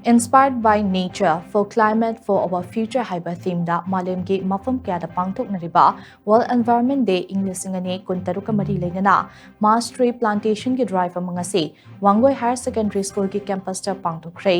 Inspired by nature for climate for our future haiba theme da malemgi mafam kya da pangthok nariba World Environment Day English ngani kuntaruka mari leina mass tree plantation ki drive amangasi Wangoi Higher Secondary School ki campus ta pangthokre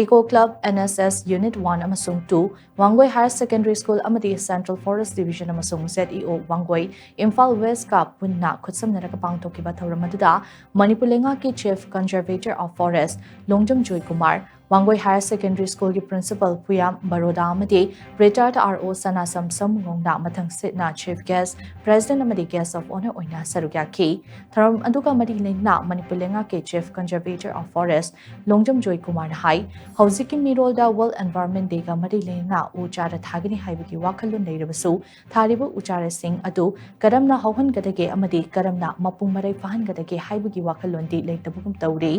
Eco Club NSS Unit 1 amasung 2 Wangoi Higher Secondary School amadi Central Forest Division amasung ZEO Wangoi Imphal West ka punna khutsam naraka pangthokiba thawramaduda Manipulenga ki Chief Conservator of Forest Longjam JOYKUMAR Wangoi Higher Secondary School ki Principal Puyam Baroda amadi retired RO Sanasam Samungongda mathang sitna Chief Guest President amadi Guest of Honor oina sarugya ki Tharam aduga mari leina Manipulenga ke Chief Conservator of Forest Longjam JOYKUMAR hai Hauziki Mirolda World Environment Day ga mari leina uchara thagini haibagi wakhalun leirabasu tharibu uchara sing adu karamna hauhan gadage amadi karamna mapung marai fahan gadage haibagi wakhalun di leitabugum tawri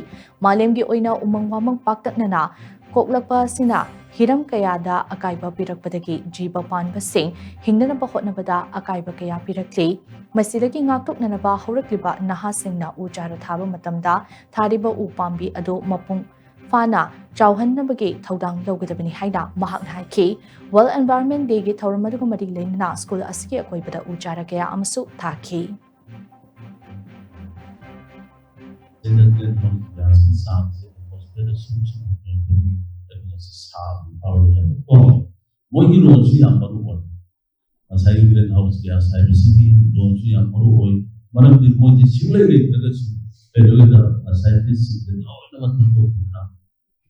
malemgi oina umang wamang paktaknana koklakpa sina hiram kayada akaiba pirakpadagi jiba panbasing hingdanaba hotnabada akaiba kaya pirakli masidagi ngaktuknanaba haurakliba nahasingna uchara thaba matamda thariba upambi adu mapung fana chauhannabagi thaudang lawgadabani haina mahakna haiki World Environment Day gi thawramaduga mari leina school asigi akoibada uchara kaya amasu thaki Mogi lonsu yang baru on. Saya greenhouse gas, saya bersih lonsu yang baru on. Mana di mogi siulai ni terus berbeda. Saya di sini awal dapat tentu kita.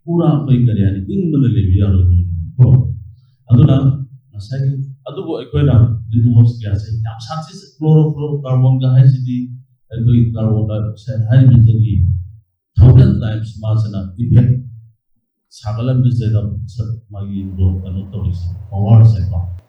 Pura apa yang kerja ni ini mana lebih arus. Aduna saya adu buat ekor greenhouse gas. Yang sangat chlorofluorocarbon gas ini ekor carbon dioxide hari menjadi 1000 times masana effect. Sagalan bisa dapat magi do anu terus power sektor.